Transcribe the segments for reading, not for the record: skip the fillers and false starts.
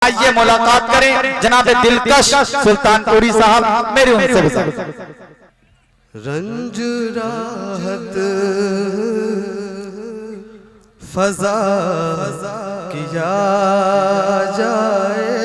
आइए मुलाकात करें जनाब दिलकश सुल्तानपुरी साहब, मेरे उनसे भी रंज राहत फजा किया जाए।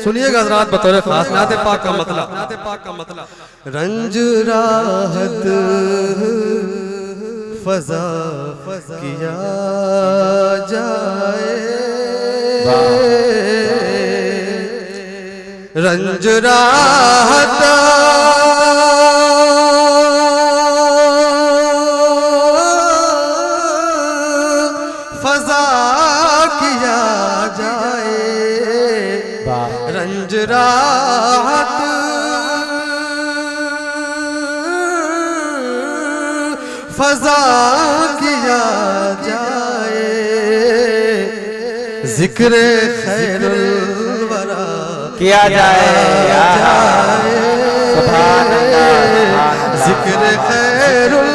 सुनिएगा हज़रात बतौर खास नाते पाक का मतलब रंज राहत फजा किया जाए। रंज राहत फजा किया जाए। रंज राहत फजा किया जाए। जिक्र खैरुल वरा किया जाए। जिक्र खैरुल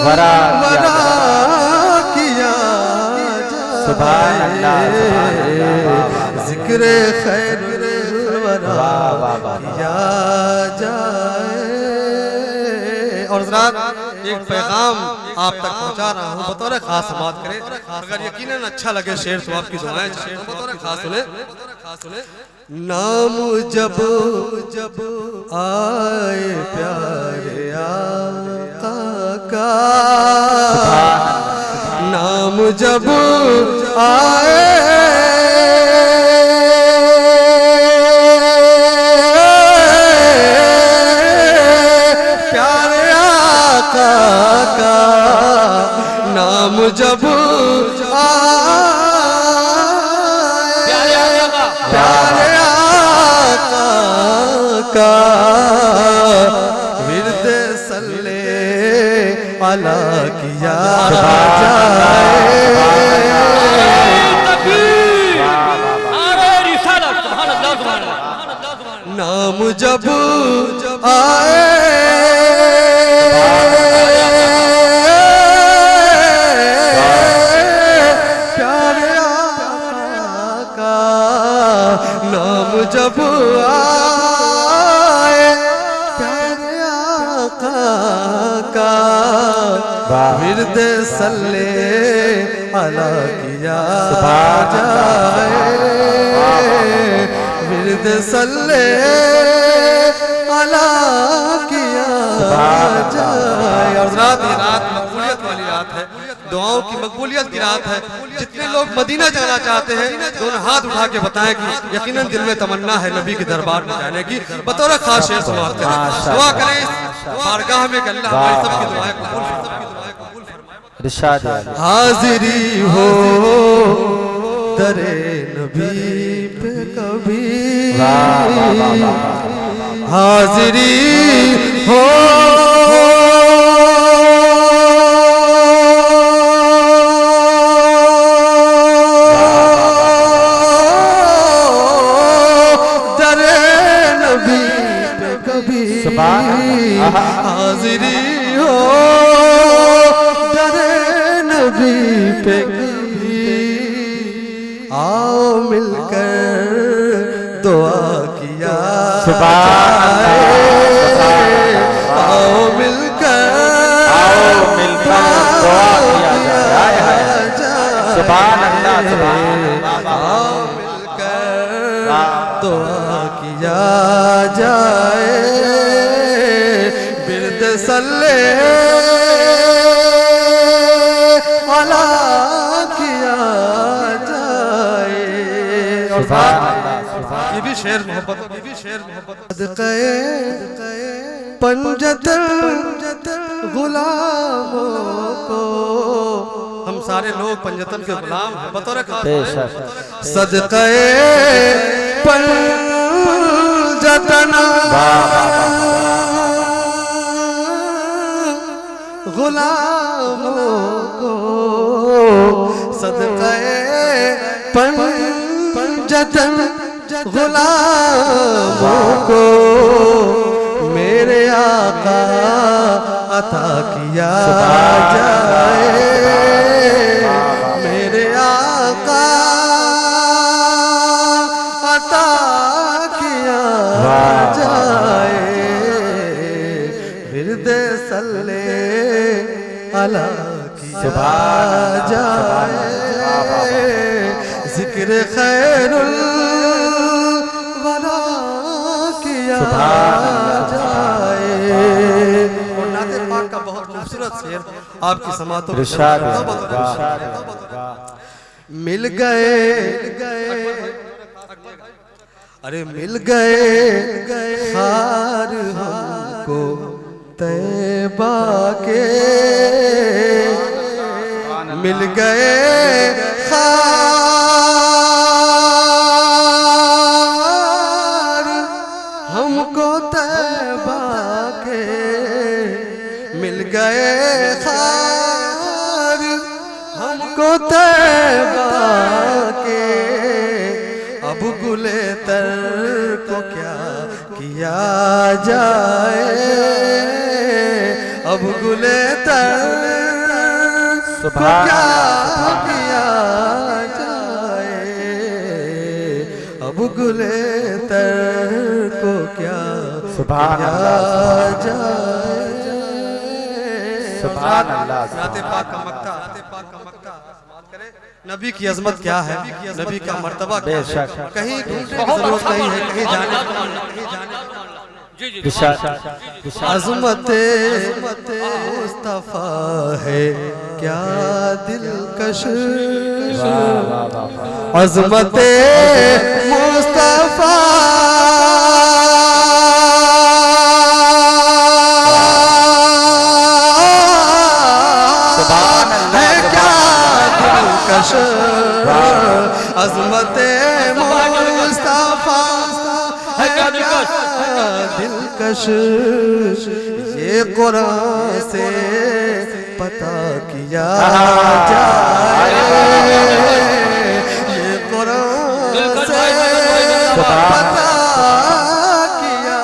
वरा किया जाए। जिक्र खैरुल वरा किया जाए। और हज़रात एक पैगाम आप तक पहुंचा रहा हूँ बतौर खास समात करें। अगर यकीनन अच्छा लगे शेर तो आपकी दुआएं बतौर खास सुने। नाम जब जब आए प्यारे आका का, नाम जब आए प्यारे आका का, नाम जब प्यारे आका का, विरद सल्ले अला किया जाए। नाम जब आए प्यारे आका, नाम जब आए प्यारे आका का, विरद सल्ले अला किया जाए। विरद सल्ले अला किया जाए। और रात ये रात मकबूलियत वाली रात है, दुआओं की मकबूलियत की रात है। जितने लोग मदीना जाना चाहते हैं दोनों हाथ उठा के बताएं कि यकीनन दिल में तमन्ना है नबी के दरबार में जाने की। बतौर खास शेर समाप्त करें, दुआ करें बारगाह में कि अल्लाह हमारी सबकी दुआएं कबूल फरमाए। हाजिरी हो दरे नबी पे कभी, हाजिरी हो दरे नबी पे कभी, हाजिरी हो दरे नबी पे कभी, आओ मिलकर दुआ किया जाए। आओ मिलकर दुआ किया जाए। आओ मिलकर दुआ किया जाए। बिरद सल्ले अला किया जाए। ये भी शेर मोहब्बत, ये भी शेर मोहब्बत। पंजतन गुलामों को, हम सारे लोग पंजतन के गुलाम हैं बतौर खास। सदक़े पंजतन गुलामों को, सदक़े पंजतन गुलामों को, मेरे आका अता किया जाए। मेरे आका आला किया जाए, जिक्र खैरुल वरा किया जाए। और नाते पाक का बहुत खूबसूरत शेर आपकी समातों में मिल गए, अरे मिल गए खार हमको तैबा के, मिल गए खार हमको तैबा के, मिल गए खार हमको तैबा के। अब गुले तर को क्या किया जाए, अब गुले तर को क्या किया जाए, अब गुले तर को क्या किया जाए। सुभान अल्लाह। नाते पाक का मक्ता नबी की अजमत क्या है, नबी का मर्तबा क्या है, कहीं ढूंढने की जरूरत नहीं है, कहीं जाने अजमत मुस्तफा है क्या दिलकश, अजमत मुस्तफा अज़मत मुस्तफा है क्या दिलकश, ये कुरान से पता किया जाए, ये कुरान से पता किया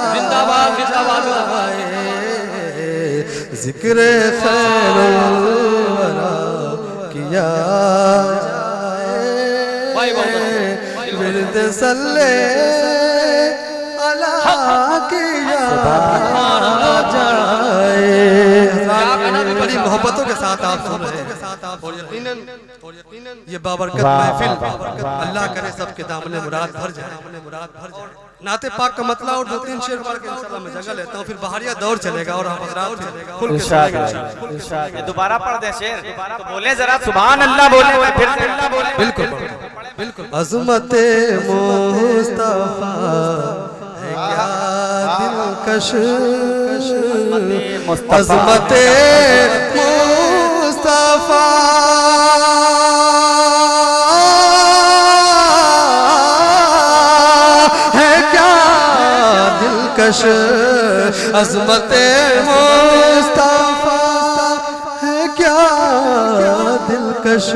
जाए। जिक्र खैरुल वरा किया विरद सल्ले अला किया जाए। बड़ी मोहब्बतों के साथ आप सुन रहे हैं और यकीनन ये बाबरकत महफिल अल्लाह करे सबके दामने मुराद भर जाए। नाते पाक का मतला और 2-3 शेर पढ़ के इंशाल्लाह मैं जगह लेता हूँ, फिर बाहरिया दौर चलेगा और आप हज़रात खुल के सुनेंगे। दोबारा पढ़ दे शेर, तो बोले जरा सुभान अल्लाह बोले, फिर अल्लाह बोले। बिल्कुल बिल्कुल। अज़मत मुस्तफा है क्या दिलकश, अज़मत मुस्तफा है क्या दिलकश, अज़मत मुस्तफा है क्या दिलकश,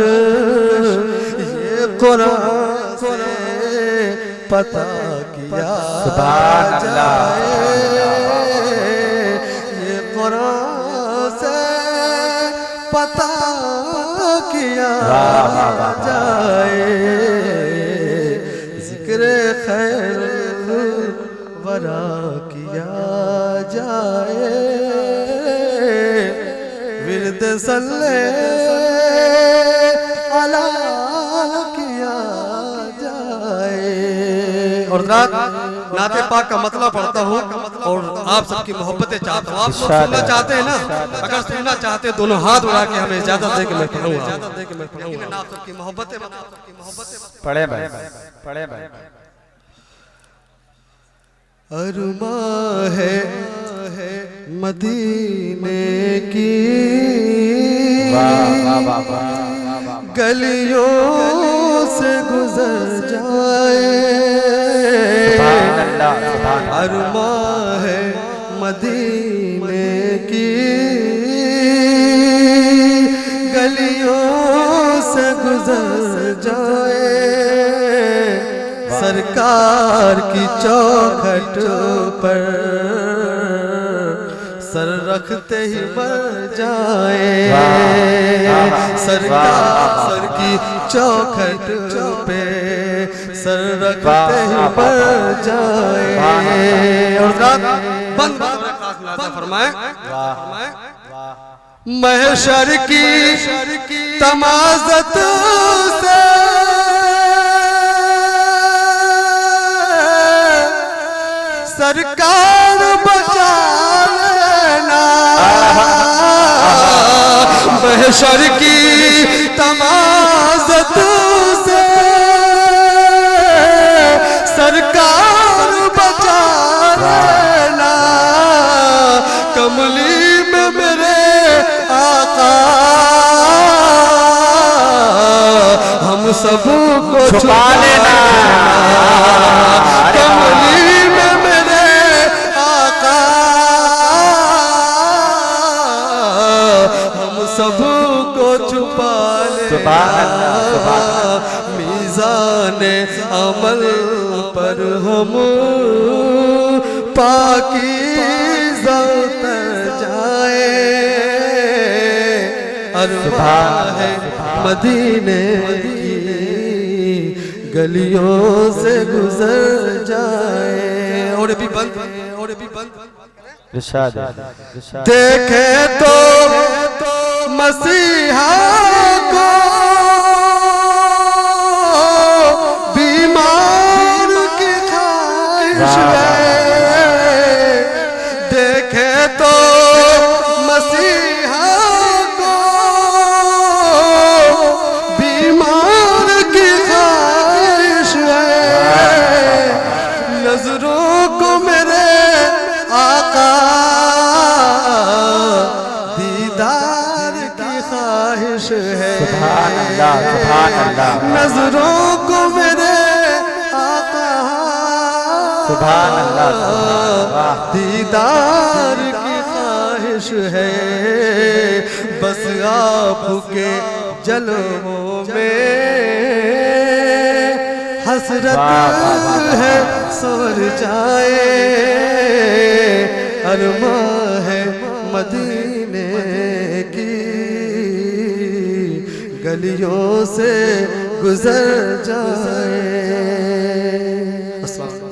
कुरान से पता किया जाए, ये कुरान से पता किया जाए। जिक्र खैरुल वरा किया जाए, विरद सल्ले अला किया जाए। और नाते पाक का मतलब पढ़ता हूँ और आप सबकी मोहब्बतें चाहता हूँ। आप सुनना चाहते हैं ना, अगर सुनना चाहते हैं दोनों हाथ उड़ा के हमें इजाजत दे के मैं पढ़ूंगा। आप सबकी मोहब्बतें पढ़े भाई, पढ़े भाई। अरमा है मदीने की गलियों से गुजर जाए, अरमा है मदीने की गलियों से गुजर जाए, सरकार की चौखट पर सर रखते ही मर जाए, सरकार की चौखट पे सर रखते ही मर जाए। और बंद फरमाए महशर की तमाज़त से सरकार बचा लेना, महशर की तमाज़त से सरकार बचा लेना, कमली में मेरे आका हम सबको छुपा लेना, कमली में मेरे आका हम सबको छुपा लेना, मीज़ाने अमल पर हम पाकीज़ा उतर जाए, अरमान है मदीने की गलियों से गुजर जाए। और भी बंद, और भी बंद। देखे तो मसीहा को बीमार की ख्वाहिश है, देखे तो मसीहा को बीमार की ख्वाहिश है, नजरों को मेरे आका दीदार की ख्वाहिश है, सुभान अल्लाह, सुभान अल्लाह, नजरों को मेरे आका सुभान अल्लाह, दीदार की ख्वाहिश है, बस आपके जलवों में हसरत है सवर जाए, अरमां है मदीने की गलियों से गुजर जाए।